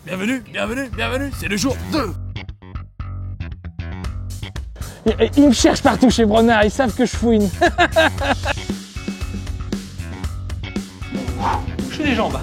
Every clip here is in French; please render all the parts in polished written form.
bienvenue, c'est le jour 2. Ils me cherchent partout chez Bronard, ils savent que je fouine. Je fais les jambes.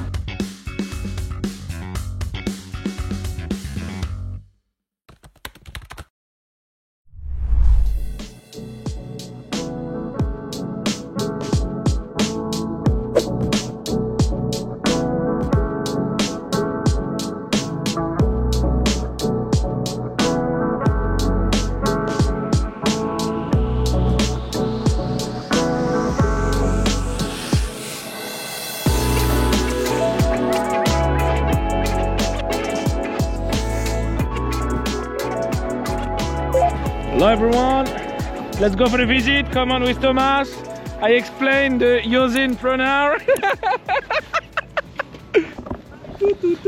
Hello everyone, let's go for the visit. Come on with Thomas. I explained the Yosin pronoun.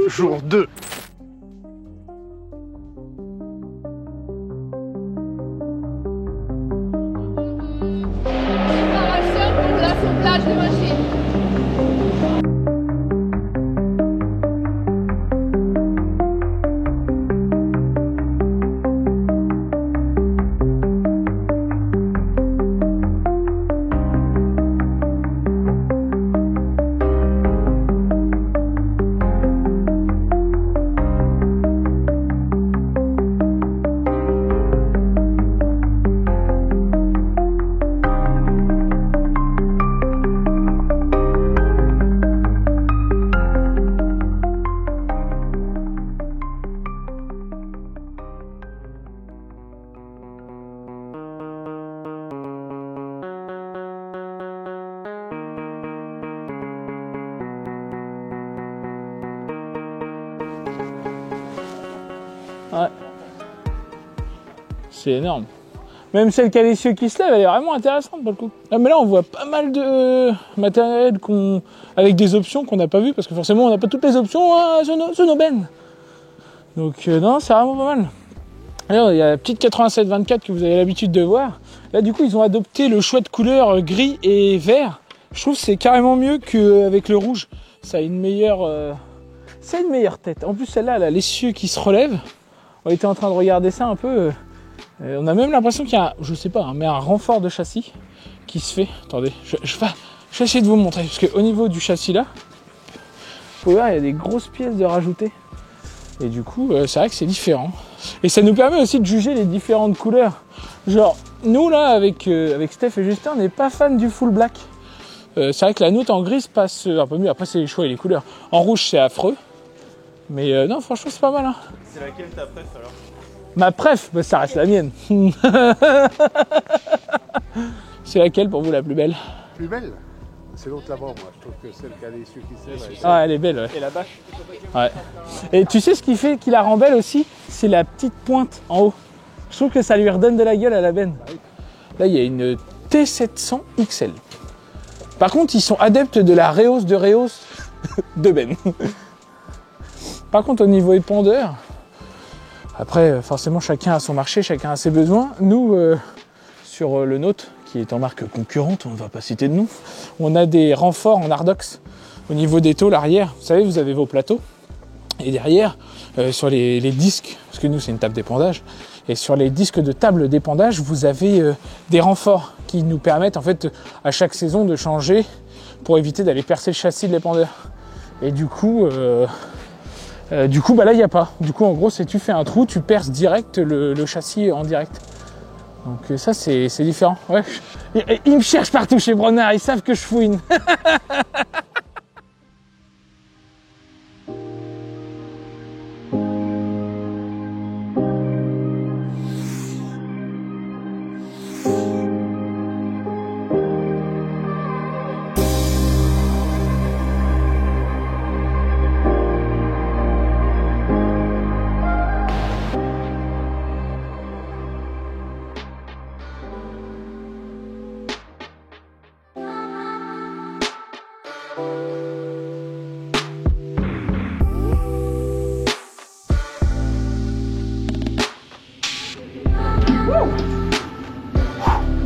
Jour 2. Préparation pour l'assemblage des machines. Ouais. C'est énorme. Même celle qui a les cieux qui se lèvent, elle est vraiment intéressante pour le coup. Ah, mais là, on voit pas mal de matériel avec des options qu'on n'a pas vues, parce que forcément, on n'a pas toutes les options sur nos bennes. Donc, non, c'est vraiment pas mal. Alors, il y a la petite 87-24 que vous avez l'habitude de voir. Là, du coup, ils ont adopté le choix de couleurs gris et vert. Je trouve que c'est carrément mieux qu'avec le rouge. Ça a une meilleure tête. En plus, celle-là, elle a l'essieu qui se relève. On était en train de regarder ça un peu. On a même l'impression qu'il y a, je sais pas, mais un renfort de châssis qui se fait. Attendez, je vais essayer de vous montrer. Parce qu'au niveau du châssis là, vous pouvez voir, il y a des grosses pièces de rajouter. Et du coup, c'est vrai que c'est différent. Et ça nous permet aussi de juger les différentes couleurs. Genre, nous là, avec Steph et Justin, on n'est pas fan du full black. C'est vrai que la nôtre en grise passe un peu mieux. Après, c'est les choix et les couleurs. En rouge, c'est affreux. Mais non, franchement, c'est pas mal. Hein. C'est laquelle ta préf alors? Ma préf, bah, ça reste la mienne. C'est laquelle pour vous la plus belle? Plus belle? C'est l'autre là-bas, moi. Je trouve que celle qui a les yeux qui se lèvent. Ah, elle est belle, ouais. Et la bâche? Ouais. Et tu sais ce qui fait qu'il la rend belle aussi? C'est la petite pointe en haut. Je trouve que ça lui redonne de la gueule à la benne. Là, il y a une T700 XL. Par contre, ils sont adeptes de la rehausse de benne. Par contre, au niveau épandeur, après, forcément, chacun a son marché, chacun a ses besoins. Nous, sur le nôtre, qui est en marque concurrente, on ne va pas citer de nom, on a des renforts en Ardox au niveau des tôles arrière. Vous savez, vous avez vos plateaux. Et derrière, sur les disques, parce que nous, c'est une table d'épandage, et sur les disques de table d'épandage, vous avez des renforts qui nous permettent, en fait, à chaque saison de changer pour éviter d'aller percer le châssis de l'épandeur. Et du coup, là, il n'y a pas. Du coup, en gros, c'est tu fais un trou, tu perces direct le châssis en direct. Donc ça, c'est différent. Ouais. Ils me cherchent partout chez Bronard, ils savent que je fouine.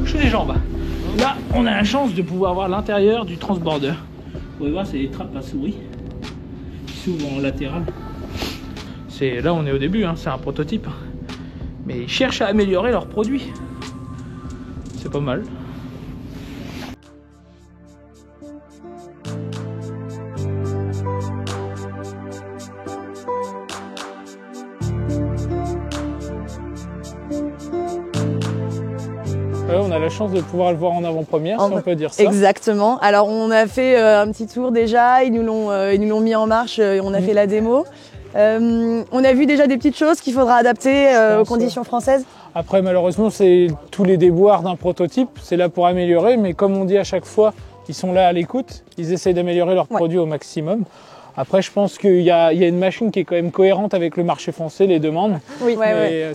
Je fais les jambes. Là, on a la chance de pouvoir voir l'intérieur du transborder. Vous pouvez voir, c'est des trappes à souris qui s'ouvrent en latéral. Là, on est au début, hein, c'est un prototype. Mais ils cherchent à améliorer leurs produits. C'est pas mal. On a la chance de pouvoir le voir en avant-première, si on peut dire ça. Exactement. Alors on a fait un petit tour déjà, ils nous l'ont mis en marche, on a fait la démo. On a vu déjà des petites choses qu'il faudra adapter aux conditions françaises. Après malheureusement c'est tous les déboires d'un prototype, c'est là pour améliorer, mais comme on dit à chaque fois, ils sont là à l'écoute, ils essayent d'améliorer leurs produits au maximum. Après, je pense qu'il y a une machine qui est quand même cohérente avec le marché français, les demandes. Oui,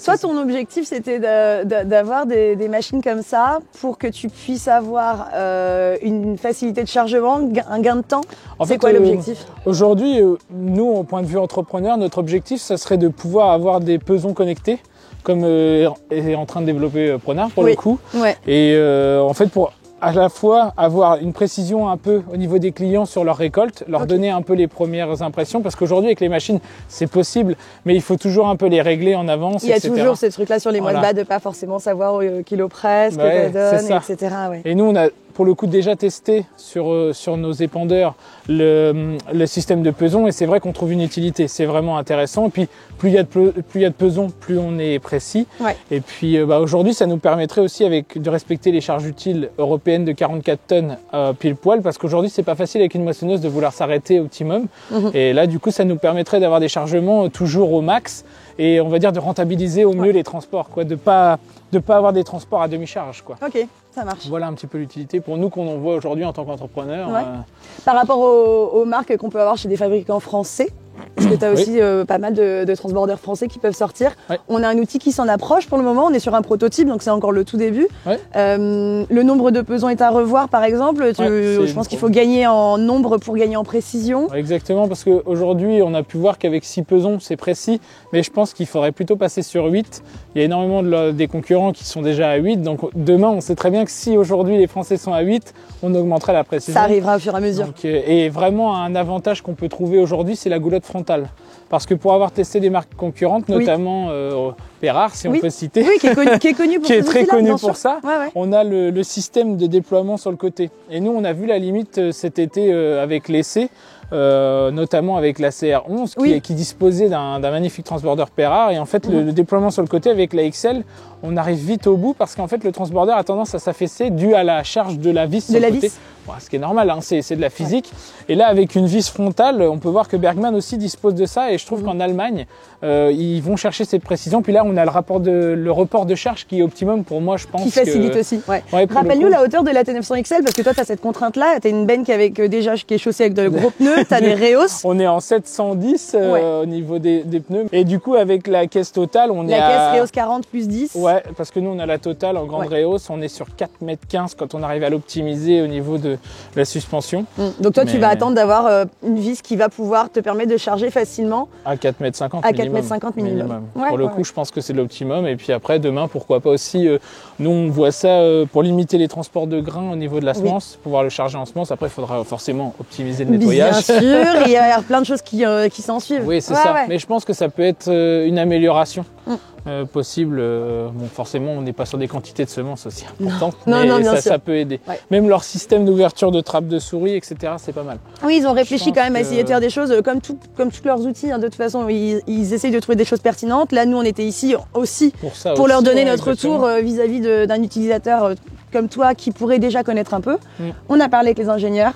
Toi, ton objectif, c'était d'avoir des machines comme ça pour que tu puisses avoir une facilité de chargement, un gain de temps. C'est quoi l'objectif? Aujourd'hui, nous, au point de vue entrepreneur, notre objectif, ça serait de pouvoir avoir des pesons connectés, comme est en train de développer Pronard pour le coup. Ouais. Et en fait, pour à la fois avoir une précision un peu au niveau des clients sur leur récolte, leur donner un peu les premières impressions, parce qu'aujourd'hui avec les machines c'est possible, mais il faut toujours un peu les régler en avance. Il y a toujours ces trucs-là sur les mois de bas de pas forcément savoir au kilo près ce que ça donne, etc. Ouais. Et nous on a pour le coup déjà testé sur nos épandeurs le système de peson et c'est vrai qu'on trouve une utilité, c'est vraiment intéressant. Et puis plus il y a de pesons, plus on est précis. Ouais. Et puis aujourd'hui ça nous permettrait aussi de respecter les charges utiles européennes de 44 tonnes pile poil, parce qu'aujourd'hui c'est pas facile avec une moissonneuse de vouloir s'arrêter au optimum. Et là du coup ça nous permettrait d'avoir des chargements toujours au max et on va dire de rentabiliser au mieux les transports, quoi, de pas avoir des transports à demi-charge, quoi. Ok, ça marche. Voilà un petit peu l'utilité pour nous qu'on en voit aujourd'hui en tant qu'entrepreneur. Ouais. Par rapport aux marques qu'on peut avoir chez des fabricants français, parce que tu as aussi pas mal de transbordeurs français qui peuvent sortir. Ouais. On a un outil qui s'en approche pour le moment, on est sur un prototype, donc c'est encore le tout début. Ouais. Le nombre de pesons est à revoir par exemple. Je pense qu'il faut gagner en nombre pour gagner en précision. Exactement, parce qu'aujourd'hui on a pu voir qu'avec 6 pesons c'est précis, mais je pense qu'il faudrait plutôt passer sur 8. Il y a énormément des concurrents qui sont déjà à 8, donc demain on sait très bien que si aujourd'hui les Français sont à 8, on augmenterait la précision. Ça arrivera au fur et à mesure. Donc, et vraiment un avantage qu'on peut trouver aujourd'hui, c'est la goulotte frontale. Parce que pour avoir testé des marques concurrentes, notamment Perrard, si on peut citer, qui est connu pour qui est très connu pour ça, ouais. On a le système de déploiement sur le côté. Et nous, on a vu la limite cet été avec l'essai, notamment avec la CR11 qui disposait d'un magnifique transborder Perrard. Et en fait, le déploiement sur le côté avec la XL, on arrive vite au bout parce qu'en fait, le transborder a tendance à s'affaisser dû à la charge de la vis sur le côté. Bon, ce qui est normal, hein, c'est de la physique. Ouais. Et là, avec une vis frontale, on peut voir que Bergmann aussi dispose de ça. Et je trouve qu'en Allemagne, ils vont chercher cette précision. Puis là, on a le report de charge qui est optimum pour moi, je pense. Qui facilite aussi. Ouais. Rappelle-nous la hauteur de la T900 XL, parce que toi, tu as cette contrainte-là. Tu as une benne qui est chaussée avec de gros pneus. Tu as des Reos. On est en 710 au niveau des pneus. Et du coup, avec la caisse totale, on est à... La caisse Reos 40 plus 10. Ouais, parce que nous, on a la totale en grande Reos. On est sur 4,15 m quand on arrive à l'optimiser au niveau de la suspension. Donc toi, tu vas attendre d'avoir une vis qui va pouvoir te permettre de charger facilement à 4,50 m à 4,50 m minimum. Ouais, pour le coup, je pense que c'est l'optimum. Et puis après, demain, pourquoi pas aussi, nous, on voit ça pour limiter les transports de grains au niveau de la semence, pouvoir le charger en semence. Après, il faudra forcément optimiser le nettoyage. Bien sûr, il y a plein de choses qui s'en suivent. Oui, c'est ça. Ouais. Mais je pense que ça peut être une amélioration. Possible. Bon, forcément, on n'est pas sur des quantités de semences aussi importantes, mais ça peut aider. Ouais. Même leur système d'ouverture de trappe de souris, etc., c'est pas mal. Oui, ils ont réfléchi quand même à essayer de faire des choses comme tous leurs outils. Hein, de toute façon, ils essayent de trouver des choses pertinentes. Là, nous, on était ici aussi pour leur donner notre retour vis-à-vis d'un utilisateur comme toi qui pourrait déjà connaître un peu. On a parlé avec les ingénieurs.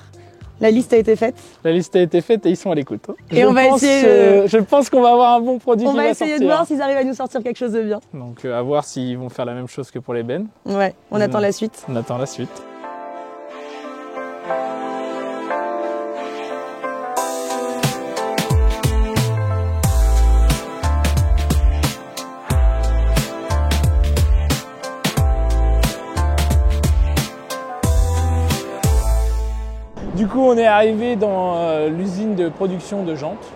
La liste a été faite. La liste a été faite et ils sont à l'écoute. Et je pense qu'on va avoir un bon produit qui va sortir. On va essayer de voir s'ils arrivent à nous sortir quelque chose de bien. Donc à voir s'ils vont faire la même chose que pour les bennes. Ouais, on attend la suite. On attend la suite. Du coup, on est arrivé dans l'usine de production de jantes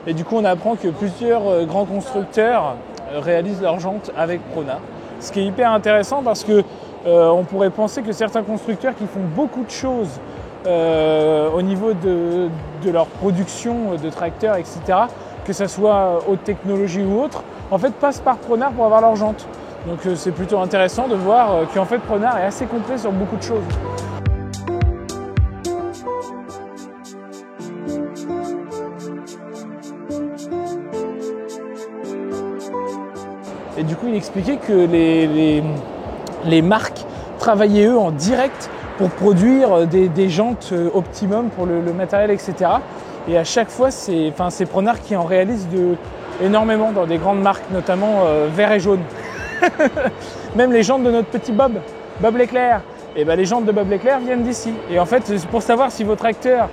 et du coup, on apprend que plusieurs grands constructeurs réalisent leurs jantes avec Pronard. Ce qui est hyper intéressant parce que on pourrait penser que certains constructeurs qui font beaucoup de choses au niveau de leur production de tracteurs, etc., que ça soit haute technologie ou autre, en fait passent par Pronard pour avoir leurs jantes. Donc c'est plutôt intéressant de voir qu'en fait Pronard est assez complet sur beaucoup de choses. Et du coup il expliquait que les marques travaillaient eux en direct pour produire des jantes optimum pour le matériel, etc. Et à chaque fois, c'est Pronard qui en réalise énormément dans des grandes marques, notamment vert et jaune. Même les jantes de notre petit Bob Leclerc, et ben les jantes de Bob Leclerc viennent d'ici. Et en fait, c'est pour savoir si vos tracteurs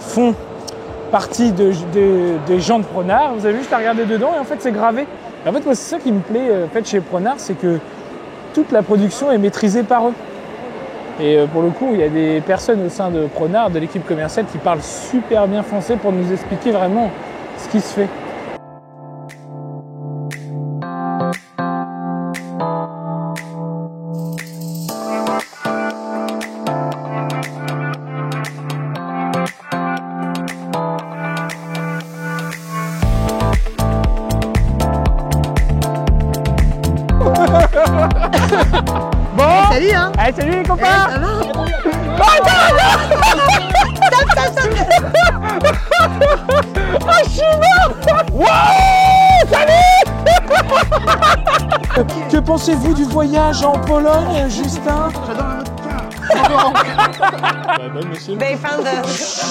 font partie des jantes Pronard, vous avez juste à regarder dedans et en fait c'est gravé. Et en fait, moi c'est ça qui me plaît chez Pronard, c'est que toute la production est maîtrisée par eux. Et pour le coup, il y a des personnes au sein de Pronard, de l'équipe commerciale, qui parlent super bien français pour nous expliquer vraiment ce qui se fait. Bon, salut hein. Allez, salut les copains. Ça va? Oh, je suis mort. Wow, salut. Que pensez-vous du voyage en Pologne, Justin? J'adore la vodka. Bonne monsieur. They found us.